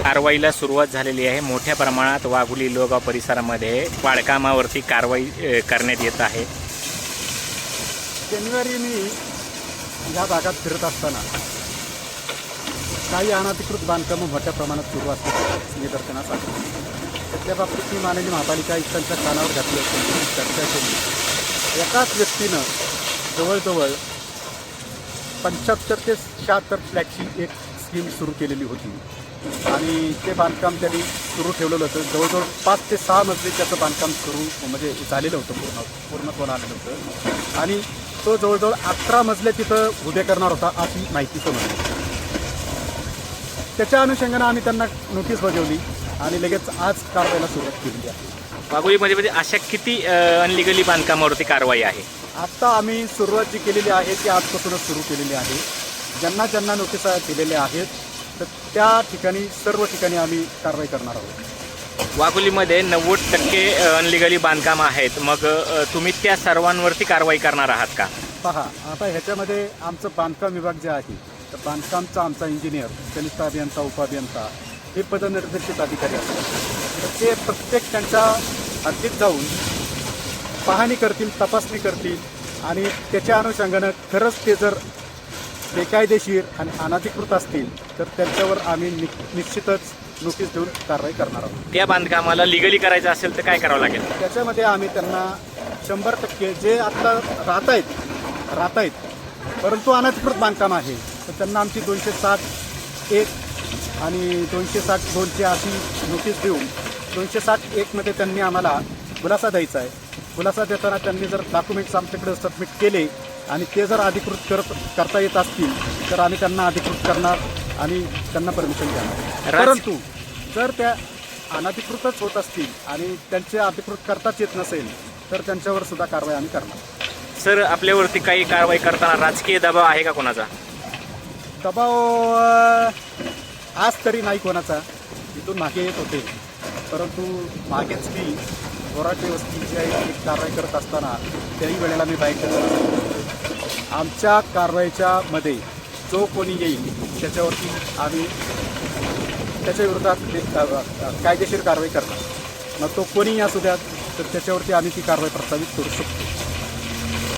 कारवाईला सुरुवात झालेली आहे। मोठ्या प्रमाणात वाघोली लोहगाव परिसरामध्ये बांधकामावरती कारवाई करण्यात येत आहे। शनिवारी मी या भागात फिरत असताना काही अनधिकृत बांधकामं मोठ्या प्रमाणात सुरू असतात निदर्शनास आली। त्याच्या बाबतीत मी माननीय महापालिका आयुक्तांच्या कानावर घातली असताना चर्चा केली। एकाच व्यक्तीनं जवळजवळ 75 ते 76 फ्लॅटची एक स्कीम सुरू केलेली होती आणि ते बांधकाम त्यांनी सुरू ठेवलेलं होतं। जवळजवळ 5 ते 6 मजली त्याचं बांधकाम सुरू म्हणजे झालेलं होतं, पूर्णत्वाला आलेलं होतं आणि तो जवळजवळ 11 मजले तिथं उभे करणार होता अशी माहिती समजली। त्याच्या अनुषंगानं आम्ही त्यांना नोटीस बजावली आणि लगेच आज कारवाईला सुरुवात केलेली आहे। वाघोलीमध्ये म्हणजे अशा किती अनलिगली बांधकामावरती कारवाई आहे? आत्ता आम्ही सुरुवात जी केलेली आहे ती आजपासूनच सुरू केलेली आहे। ज्यांना ज्यांना नोटीस दिलेल्या आहेत तर त्या ठिकाणी सर्व ठिकाणी आम्ही कारवाई करणार आहोत। वाघोलीमध्ये 90% अनलिगली बांधकाम आहेत, मग तुम्ही त्या सर्वांवरती कारवाई करणार आहात का? पहा, आता ह्याच्यामध्ये आमचं बांधकाम विभाग जे आहे तर बांधकामचा आमचा इंजिनियर, कनिष्ठ अभियंता, उपअभियंता हे पदनिर्देशित अधिकारी असतात। तर ते प्रत्येक त्यांच्या हद्दीत जाऊन पाहणी करतील, तपासणी करतील आणि त्याच्या अनुषंगानं खरंच ते जर बेकायदेशीर आणि अनधिकृत असतील तर त्यांच्यावर आम्ही निश्चितच नोटीस देऊन कारवाई करणार आहोत। त्या बांधकामाला लिगली करायचं असेल तर काय करावं लागेल? त्याच्यामध्ये आम्ही त्यांना 100% जे आत्ता राहत आहेत परंतु अनधिकृत बांधकाम आहे तर त्यांना आमची 260(1) आणि 260(2) अशी नोटीस देऊन 260(1) त्यांनी आम्हाला खुलासा द्यायचा आहे। खुलासा देताना त्यांनी जर डॉक्युमेंट्स आमच्याकडे सबमिट केले आणि ते जर अधिकृत करता येत असतील तर आम्ही त्यांना अधिकृत करणार आणि त्यांना परमिशन देणार। परंतु जर त्या अनधिकृतच होत असतील आणि त्यांचे अधिकृत करताच येत नसेल तर त्यांच्यावर सुद्धा कारवाई आम्ही करणार। सर, आपल्यावरती काही कारवाई करताना राजकीय दबाव आहे का कोणाचा? दबाव आज तरी नाही कोणाचा, इथून मागे येत होते, परंतु मागेच मी बोराटे वस्तीची एक कारवाई करत असताना त्याही वेळेला मी बाईक करत आमच्या कारवाईच्या मध्ये जो कोणी येईल त्याच्यावरती आम्ही त्याच्या विरोधात कायदेशीर कारवाई करणार। मग तो कोणीही असू द्यात तर त्याच्यावरती आम्ही ती कारवाई प्रस्तावित करू शकतो।